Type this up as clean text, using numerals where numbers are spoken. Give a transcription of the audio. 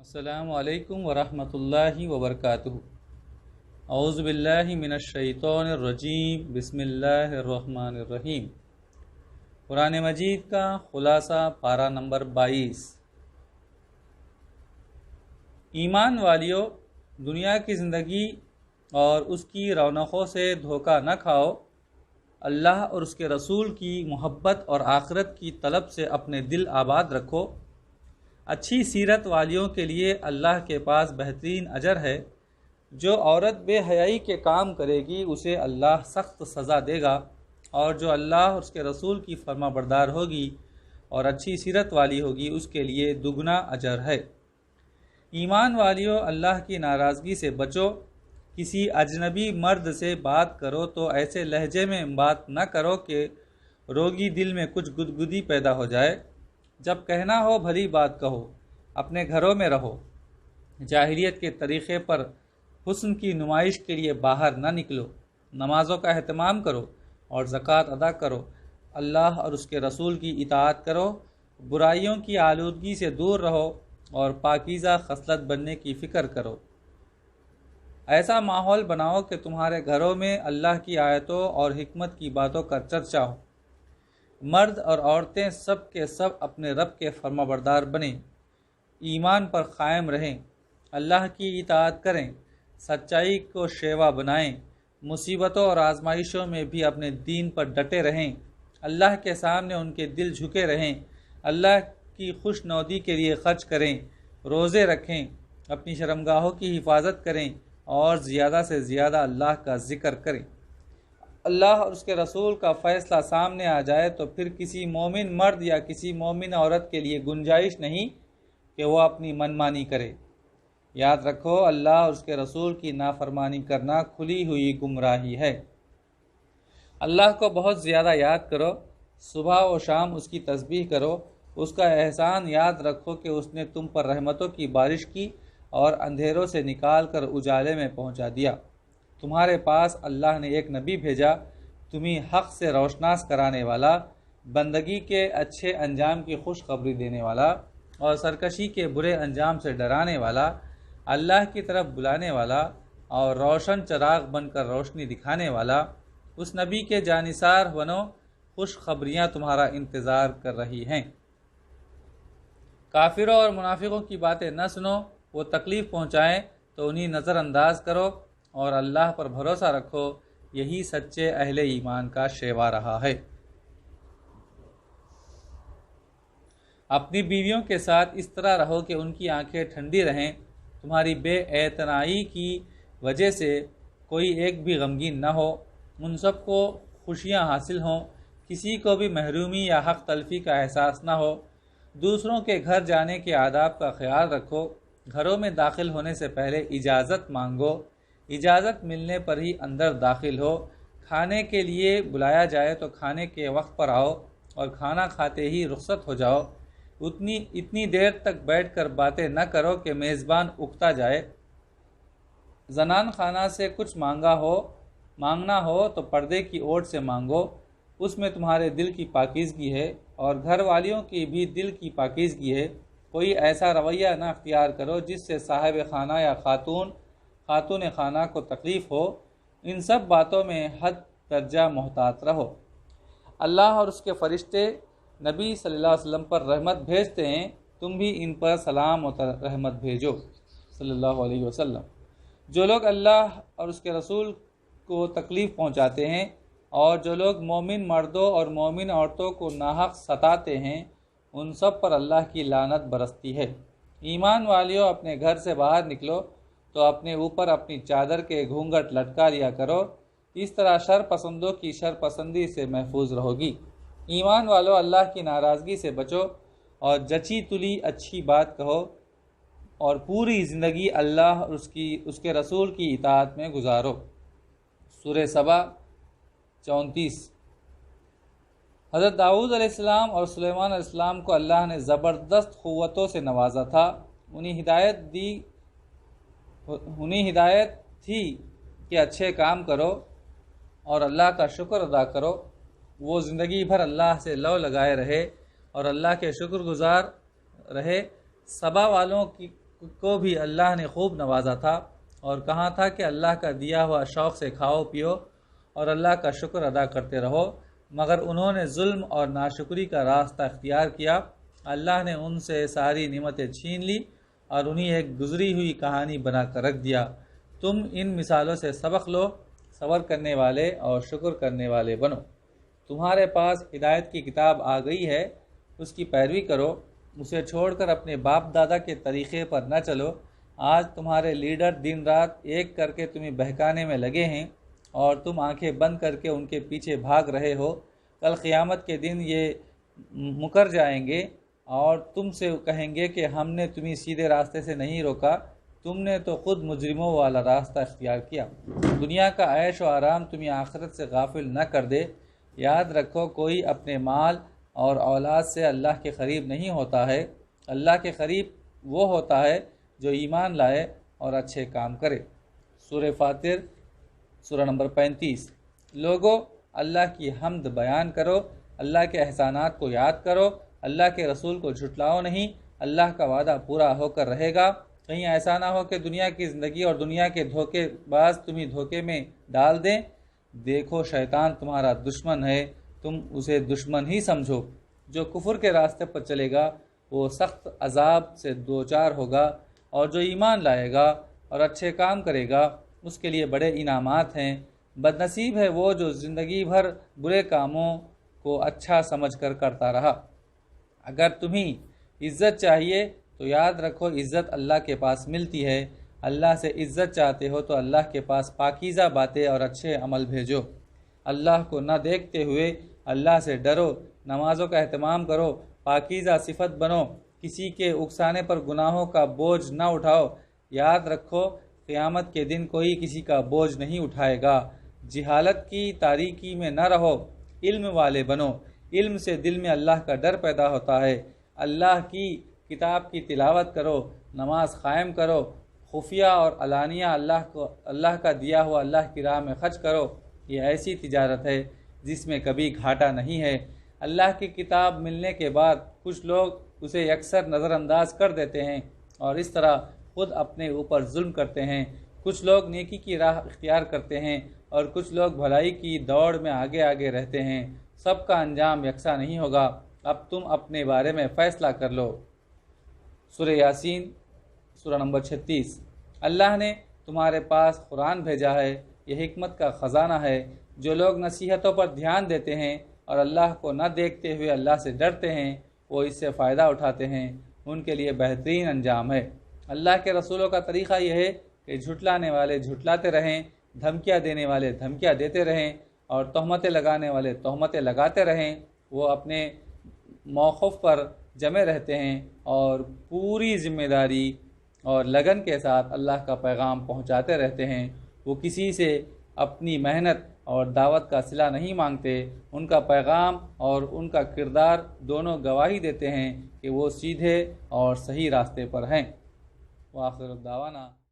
السلام علیکم ورحمۃ اللہ وبرکاتہ۔ اعوذ باللہ من الشیطان الرجیم، بسم اللہ الرحمن الرحیم۔ قرآن مجید کا خلاصہ، پارہ نمبر 22۔ ایمان والیو، دنیا کی زندگی اور اس کی رونقوں سے دھوکہ نہ کھاؤ۔ اللہ اور اس کے رسول کی محبت اور آخرت کی طلب سے اپنے دل آباد رکھو۔ اچھی سیرت والیوں کے لیے اللہ کے پاس بہترین اجر ہے۔ جو عورت بے حیائی کے کام کرے گی اسے اللہ سخت سزا دے گا، اور جو اللہ اور اس کے رسول کی فرما بردار ہوگی اور اچھی سیرت والی ہوگی اس کے لیے دگنا اجر ہے۔ ایمان والیوں، اللہ کی ناراضگی سے بچو۔ کسی اجنبی مرد سے بات کرو تو ایسے لہجے میں بات نہ کرو کہ روگی دل میں کچھ گدگدی پیدا ہو جائے۔ جب کہنا ہو بھلی بات کہو، اپنے گھروں میں رہو۔ جاہلیت کے طریقے پر حسن کی نمائش کے لیے باہر نہ نکلو۔ نمازوں کا اہتمام کرو اور زکوٰۃ ادا کرو۔ اللہ اور اس کے رسول کی اطاعت کرو۔ برائیوں کی آلودگی سے دور رہو اور پاکیزہ خصلت بننے کی فکر کرو۔ ایسا ماحول بناؤ کہ تمہارے گھروں میں اللہ کی آیتوں اور حکمت کی باتوں کا چرچا ہو۔ مرد اور عورتیں سب کے سب اپنے رب کے فرما بردار بنیں، ایمان پر قائم رہیں، اللہ کی اطاعت کریں، سچائی کو شیوا بنائیں، مصیبتوں اور آزمائشوں میں بھی اپنے دین پر ڈٹے رہیں، اللہ کے سامنے ان کے دل جھکے رہیں، اللہ کی خوش نودی کے لیے خرچ کریں، روزے رکھیں، اپنی شرمگاہوں کی حفاظت کریں اور زیادہ سے زیادہ اللہ کا ذکر کریں۔ اللہ اور اس کے رسول کا فیصلہ سامنے آ جائے تو پھر کسی مومن مرد یا کسی مومن عورت کے لیے گنجائش نہیں کہ وہ اپنی منمانی کرے۔ یاد رکھو، اللہ اور اس کے رسول کی نافرمانی کرنا کھلی ہوئی گمراہی ہے۔ اللہ کو بہت زیادہ یاد کرو، صبح و شام اس کی تسبیح کرو۔ اس کا احسان یاد رکھو کہ اس نے تم پر رحمتوں کی بارش کی اور اندھیروں سے نکال کر اجالے میں پہنچا دیا۔ تمہارے پاس اللہ نے ایک نبی بھیجا، تمہیں حق سے روشناس کرانے والا، بندگی کے اچھے انجام کی خوشخبری دینے والا اور سرکشی کے برے انجام سے ڈرانے والا، اللہ کی طرف بلانے والا اور روشن چراغ بن کر روشنی دکھانے والا۔ اس نبی کے جانثار بنو، خوشخبریاں تمہارا انتظار کر رہی ہیں۔ کافروں اور منافقوں کی باتیں نہ سنو، وہ تکلیف پہنچائیں تو انہیں نظر انداز کرو اور اللہ پر بھروسہ رکھو، یہی سچے اہل ایمان کا شیوا رہا ہے۔ اپنی بیویوں کے ساتھ اس طرح رہو کہ ان کی آنکھیں ٹھنڈی رہیں۔ تمہاری بے اعتنائی کی وجہ سے کوئی ایک بھی غمگین نہ ہو، ان سب کو خوشیاں حاصل ہوں، کسی کو بھی محرومی یا حق تلفی کا احساس نہ ہو۔ دوسروں کے گھر جانے کے آداب کا خیال رکھو۔ گھروں میں داخل ہونے سے پہلے اجازت مانگو، اجازت ملنے پر ہی اندر داخل ہو۔ کھانے کے لیے بلایا جائے تو کھانے کے وقت پر آؤ اور کھانا کھاتے ہی رخصت ہو جاؤ۔ اتنی دیر تک بیٹھ کر باتیں نہ کرو کہ میزبان اکتا جائے۔ زنان خانہ سے کچھ مانگنا ہو تو پردے کی اوٹ سے مانگو، اس میں تمہارے دل کی پاکیزگی ہے اور گھر والیوں کی بھی دل کی پاکیزگی ہے۔ کوئی ایسا رویہ نہ اختیار کرو جس سے صاحب خانہ یا خاتون خانہ کو تکلیف ہو۔ ان سب باتوں میں حد درجہ محتاط رہو۔ اللہ اور اس کے فرشتے نبی صلی اللہ علیہ وسلم پر رحمت بھیجتے ہیں، تم بھی ان پر سلام و رحمت بھیجو صلی اللہ علیہ وسلم۔ جو لوگ اللہ اور اس کے رسول کو تکلیف پہنچاتے ہیں اور جو لوگ مومن مردوں اور مومن عورتوں کو ناحق ستاتے ہیں، ان سب پر اللہ کی لعنت برستی ہے۔ ایمان والیوں، اپنے گھر سے باہر نکلو تو اپنے اوپر اپنی چادر کے گھونگھٹ لٹکا لیا کرو، اس طرح شر پسندوں کی شر پسندی سے محفوظ رہو گی۔ ایمان والو، اللہ کی ناراضگی سے بچو اور جچی تلی اچھی بات کہو اور پوری زندگی اللہ اور اس کے رسول کی اطاعت میں گزارو۔ سورہ سبا 34۔ حضرت داؤد علیہ السلام اور سلیمان علیہ السلام کو اللہ نے زبردست قوتوں سے نوازا تھا۔ انہیں ہدایت تھی کہ اچھے کام کرو اور اللہ کا شکر ادا کرو۔ وہ زندگی بھر اللہ سے لو لگائے رہے اور اللہ کے شکر گزار رہے۔ سبا والوں کو بھی اللہ نے خوب نوازا تھا اور کہا تھا کہ اللہ کا دیا ہوا شوق سے کھاؤ پیو اور اللہ کا شکر ادا کرتے رہو، مگر انہوں نے ظلم اور ناشکری کا راستہ اختیار کیا۔ اللہ نے ان سے ساری نعمتیں چھین لی اور انہیں ایک گزری ہوئی کہانی بنا کر رکھ دیا۔ تم ان مثالوں سے سبق لو، صبر کرنے والے اور شکر کرنے والے بنو۔ تمہارے پاس ہدایت کی کتاب آ گئی ہے، اس کی پیروی کرو، اسے چھوڑ کر اپنے باپ دادا کے طریقے پر نہ چلو۔ آج تمہارے لیڈر دن رات ایک کر کے تمہیں بہکانے میں لگے ہیں اور تم آنکھیں بند کر کے ان کے پیچھے بھاگ رہے ہو۔ کل قیامت کے دن یہ مکر جائیں گے اور تم سے کہیں گے کہ ہم نے تمہیں سیدھے راستے سے نہیں روکا، تم نے تو خود مجرموں والا راستہ اختیار کیا۔ دنیا کا عیش و آرام تمہیں آخرت سے غافل نہ کر دے۔ یاد رکھو، کوئی اپنے مال اور اولاد سے اللہ کے قریب نہیں ہوتا ہے۔ اللہ کے قریب وہ ہوتا ہے جو ایمان لائے اور اچھے کام کرے۔ سورہ فاطر، سورہ نمبر 35۔ لوگو، اللہ کی حمد بیان کرو، اللہ کے احسانات کو یاد کرو، اللہ کے رسول کو جھٹلاؤ نہیں، اللہ کا وعدہ پورا ہو کر رہے گا۔ کہیں ایسا نہ ہو کہ دنیا کی زندگی اور دنیا کے دھوکے باز تمہیں دھوکے میں ڈال دیں۔ دیکھو، شیطان تمہارا دشمن ہے، تم اسے دشمن ہی سمجھو۔ جو کفر کے راستے پر چلے گا وہ سخت عذاب سے دوچار ہوگا، اور جو ایمان لائے گا اور اچھے کام کرے گا اس کے لیے بڑے انعامات ہیں۔ بدنصیب ہے وہ جو زندگی بھر برے کاموں کو اچھا سمجھ کر کرتا رہا۔ اگر تمہیں عزت چاہیے تو یاد رکھو، عزت اللہ کے پاس ملتی ہے۔ اللہ سے عزت چاہتے ہو تو اللہ کے پاس پاکیزہ باتیں اور اچھے عمل بھیجو۔ اللہ کو نہ دیکھتے ہوئے اللہ سے ڈرو، نمازوں کا اہتمام کرو، پاکیزہ صفت بنو، کسی کے اکسانے پر گناہوں کا بوجھ نہ اٹھاؤ۔ یاد رکھو، قیامت کے دن کوئی کسی کا بوجھ نہیں اٹھائے گا۔ جہالت کی تاریکی میں نہ رہو، علم والے بنو۔ علم سے دل میں اللہ کا ڈر پیدا ہوتا ہے۔ اللہ کی کتاب کی تلاوت کرو، نماز قائم کرو، خفیہ اور علانیہ اللہ کا دیا ہوا اللہ کی راہ میں خرچ کرو۔ یہ ایسی تجارت ہے جس میں کبھی گھاٹا نہیں ہے۔ اللہ کی کتاب ملنے کے بعد کچھ لوگ اسے یکسر نظر انداز کر دیتے ہیں اور اس طرح خود اپنے اوپر ظلم کرتے ہیں۔ کچھ لوگ نیکی کی راہ اختیار کرتے ہیں اور کچھ لوگ بھلائی کی دوڑ میں آگے آگے رہتے ہیں۔ سب کا انجام یکساں نہیں ہوگا۔ اب تم اپنے بارے میں فیصلہ کر لو۔ سورہ یاسین، سورہ نمبر 36۔ اللہ نے تمہارے پاس قرآن بھیجا ہے، یہ حکمت کا خزانہ ہے۔ جو لوگ نصیحتوں پر دھیان دیتے ہیں اور اللہ کو نہ دیکھتے ہوئے اللہ سے ڈرتے ہیں، وہ اس سے فائدہ اٹھاتے ہیں، ان کے لیے بہترین انجام ہے۔ اللہ کے رسولوں کا طریقہ یہ ہے کہ جھٹلانے والے جھٹلاتے رہیں، دھمکیاں دینے والے دھمکیاں دیتے رہیں اور تہمتیں لگانے والے تہمتیں لگاتے رہیں۔ وہ اپنے موقف پر جمے رہتے ہیں اور پوری ذمہ داری اور لگن کے ساتھ اللہ کا پیغام پہنچاتے رہتے ہیں۔ وہ کسی سے اپنی محنت اور دعوت کا صلہ نہیں مانگتے۔ ان کا پیغام اور ان کا کردار دونوں گواہی دیتے ہیں کہ وہ سیدھے اور صحیح راستے پر ہیں۔ وآخر دعوانا